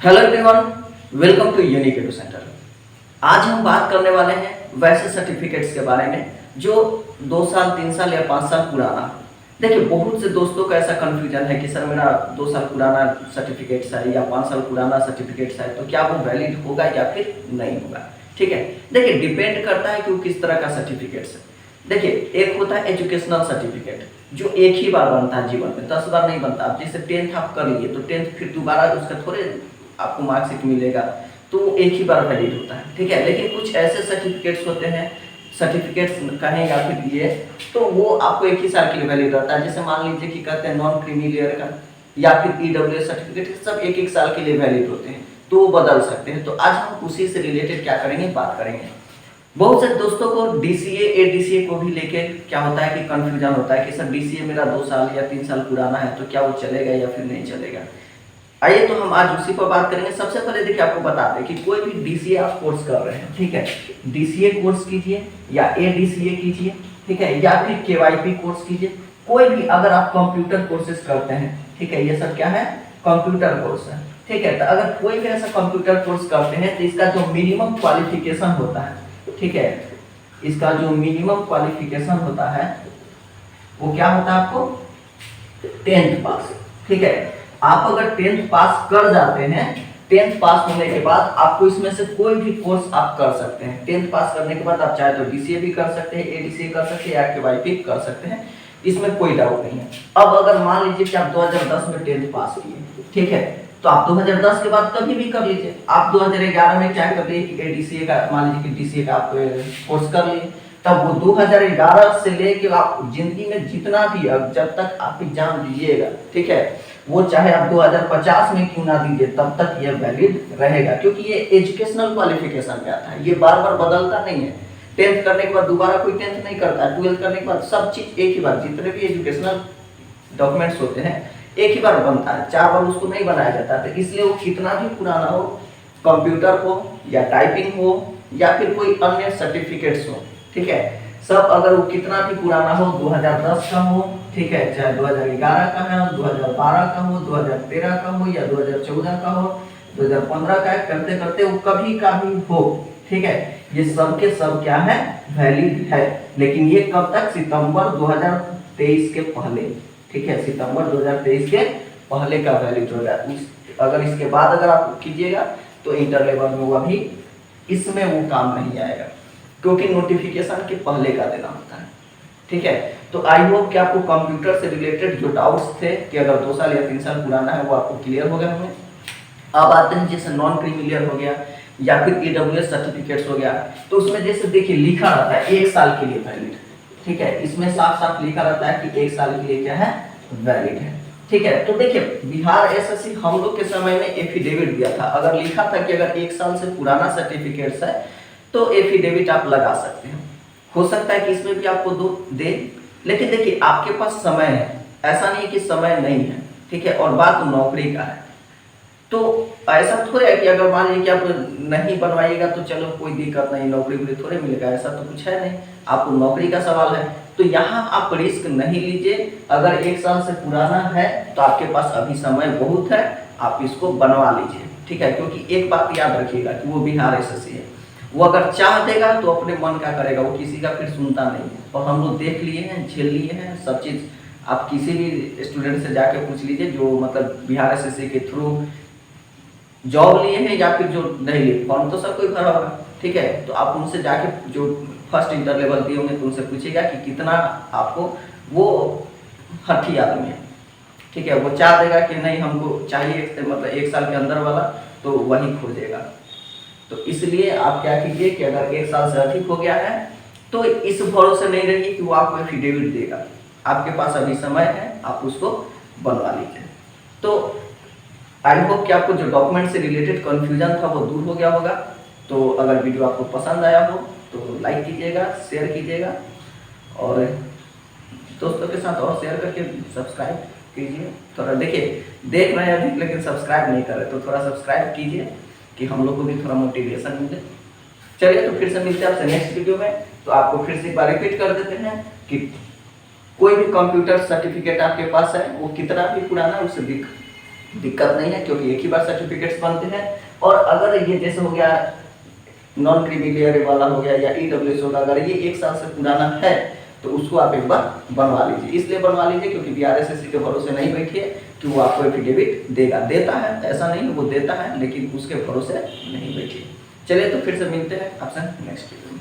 Hello everyone, welcome to Unique Edu Centre. आज हम बात करने वाले हैं वैसे सर्टिफिकेट्स के बारे में जो 2 साल 3 साल या 5 साल पुराना। देखिए, बहुत से दोस्तों का ऐसा कन्फ्यूजन है कि सर मेरा 2 साल पुराना सर्टिफिकेट्स है या 5 साल पुराना सर्टिफिकेट्स है, तो क्या वो वैलिड होगा या फिर नहीं होगा। ठीक है, देखिए डिपेंड करता है कि वो किस तरह का सर्टिफिकेट्स है। देखिए, एक होता है एजुकेशनल सर्टिफिकेट जो एक ही बार बनता है जीवन में, 10 बार नहीं बनता। आप जैसे 10th आप कर लिए तो 10th फिर दोबारा उसका थोड़े आपको मार्कशीट मिलेगा, तो एक ही बार वैलिड होता है। ठीक है, लेकिन कुछ ऐसे सर्टिफिकेट्स होते हैं, सर्टिफिकेट्स कहें या फिर ये, तो वो आपको एक ही साल के लिए वैलिड रहता है। जैसे मान लीजिए कि कहते हैं नॉन क्रीमी लेयर का या फिर ईडब्ल्यूएस सर्टिफिकेट, सब एक एक साल के लिए वैलिड होते हैं, तो वो बदल सकते हैं। तो आज हम उसी से रिलेटेड क्या करेंगे, बात करेंगे। बहुत से दोस्तों को डीसीए एडीसीए को भी लेके क्या होता है कि कंफ्यूजन होता है कि सर डीसीए मेरा 2 साल या 3 साल पुराना है, तो क्या वो चलेगा या फिर नहीं चलेगा। आइए तो हम आज उसी पर बात करेंगे। सबसे पहले देखिए, आपको बता दें कि कोई भी डीसीए आप कोर्स कर रहे हैं, ठीक है, डीसीए कोर्स कीजिए या एडीसीए कीजिए, ठीक है, या फिर केवाईपी कोर्स कीजिए, कोई भी अगर आप कंप्यूटर कोर्सेज करते हैं, ठीक है, ये सब क्या है, कंप्यूटर कोर्स है। ठीक है, तो अगर कोई भी ऐसा कंप्यूटर कोर्स करते हैं तो इसका जो मिनिमम क्वालिफिकेशन होता है, ठीक है, इसका जो मिनिमम क्वालिफिकेशन होता है वो क्या होता है, आपको 10th पास। ठीक है, आप अगर 10th पास कर जाते हैं, 10th पास होने के बाद आपको इसमें से कोई भी कोर्स आप कर सकते हैं। 10th पास करने के बाद आप चाहे तो डीसीए भी कर सकते हैं, एडीसीए कर सकते हैं या केवाईपी कर सकते हैं, इसमें कोई डाउट नहीं है। अब अगर मान लीजिए कि आप 2010 में 10th पास किए, ठीक है, तो आप 2010 के बाद कभी भी कर लीजिए। आप 2011 में क्या कर लिए कि एडीसीए का, मान लीजिए कि डीसीए का आप कोर्स कर लिए, तब वो 2011 से लेके आप जिंदगी में जितना भी, अब जब तक आप एग्जाम दीजिएगा, ठीक है, वो चाहे आप 2050 में क्यों ना दीजिए, तब तक ये वैलिड रहेगा, क्योंकि ये एजुकेशनल क्वालिफिकेशन पे आता है, ये बार बार बदलता नहीं है। 10th करने के बाद दोबारा कोई 10th नहीं करता, 12th करने के बाद सब चीज एक ही बार, जितने भी एजुकेशनल डॉक्यूमेंट्स होते हैं एक ही बार बनता है, 4 बार उसको नहीं बनाया जाता। तो इसलिए वो कितना भी पुराना हो, कंप्यूटर हो या टाइपिंग हो या फिर कोई अन्य सर्टिफिकेट्स हो, ठीक है, सब अगर वो कितना भी पुराना हो, 2010 का हो, ठीक है, चाहे 2011 का है, 2012 का हो, 2013 का हो या 2014 का हो, 2015 का है, करते करते वो कभी का भी हो, ठीक है, ये सब के सब क्या है, वैलिड है। लेकिन ये कब तक, सितंबर 2023 के पहले, ठीक है, सितंबर 2023 के पहले का वैलिड होगा। अगर इसके बाद अगर आप कीजिएगा तो इंटर लेवल में वो भी इसमें वो काम नहीं आएगा, क्योंकि नोटिफिकेशन के पहले का देना होता है। ठीक है, तो आई होप कि आपको कंप्यूटर से रिलेटेड जो डाउट्स थे कि अगर 2 साल या 3 साल पुराना है वो आपको क्लियर हो गए होंगे। अब आते हैं जैसे नॉन क्रीमिलियर हो गया या फिर ईडब्ल्यूएस सर्टिफिकेट्स हो गया, तो उसमें जैसे देखिए लिखा रहता है 1 साल के लिए वैलिड, ठीक है, इसमें साफ साफ लिखा रहता है कि 1 साल के लिए क्या है, वैलिड है। ठीक है, तो देखिए बिहार एसएससी हम लोग के समय में एफिडेविट दिया था, अगर लिखा था कि अगर 1 साल से पुराना सर्टिफिकेट्स है तो एफिडेविट आप लगा सकते हैं। हो सकता है कि इसमें भी आपको दे, लेकिन देखिए आपके पास समय है, ऐसा नहीं है कि समय नहीं है, ठीक है, और बात नौकरी का है, तो ऐसा थोड़ा है कि अगर मान लीजिए कि आप नहीं बनवाइएगा तो चलो कोई दिक्कत नहीं, नौकरी भी थोड़े मिलेगा, ऐसा तो कुछ है नहीं, आपको नौकरी का सवाल है। तो यहाँ आप रिस्क नहीं लीजिए, अगर 1 साल से पुराना है तो आपके पास अभी समय बहुत है, आप इसको बनवा लीजिए। ठीक है, क्योंकि एक बात याद रखिएगा कि वो बिहार एसएससी है, वो अगर चाह देगा तो अपने मन का करेगा, वो किसी का फिर सुनता नहीं। और हम लोग देख लिए हैं, झेल लिए हैं सब चीज़। आप किसी भी स्टूडेंट से जाके पूछ लीजिए जो मतलब बिहार एसएससी के थ्रू जॉब लिए हैं या फिर जो नहीं लिए, फॉर्म तो सब कोई भरा होगा, ठीक है, तो आप उनसे जाके जो फर्स्ट इंटर लेवल दिए होंगे तो उनसे पूछिएगा कि कितना आपको, वो हठी आदमी है, ठीक है, वो चाह देगा कि नहीं हमको चाहिए मतलब 1 साल के अंदर वाला, तो वही खोजेगा। तो इसलिए आप क्या कीजिए कि अगर 1 साल से अधिक हो गया है तो इस भरोसे नहीं रहिए कि वो आपको एफिडेविट देगा, आपके पास अभी समय है, आप उसको बनवा लीजिए। तो आई होप कि आपको जो डॉक्यूमेंट से रिलेटेड कन्फ्यूजन था वो दूर हो गया होगा। तो अगर वीडियो आपको पसंद आया हो तो लाइक कीजिएगा, शेयर कीजिएगा और दोस्तों के साथ और शेयर करके सब्सक्राइब कीजिए। थोड़ा देखिए देख रहे हैं अभी लेकिन सब्सक्राइब नहीं कर रहे, तो थोड़ा सब्सक्राइब कीजिए कि हम लोग को भी थोड़ा मोटिवेशन मिले। चलिए, तो फिर से मिलते हैं आपसे नेक्स्ट वीडियो में। तो आपको फिर से एक बार रिपीट कर देते हैं कि कोई भी कंप्यूटर सर्टिफिकेट आपके पास है, वो कितना भी पुराना, उसे दिक्कत नहीं है, क्योंकि एक ही बार सर्टिफिकेट्स बनते हैं। और अगर ये जैसे हो गया नॉन क्रीमी लेयर वाला हो गया या ईडब्ल्यूएस होगा, अगर ये 1 साल से पुराना है तो उसको आप एक बार बनवा लीजिए। इसलिए बनवा लीजिए क्योंकि बीआरएसएससी के भरोसे नहीं बैठिए कि वो आपको एफिडेविट देता है, ऐसा नहीं वो देता है, लेकिन उसके भरोसे नहीं बैठिए। चलिए तो फिर से मिलते हैं आपसे नेक्स्ट वीडियो में।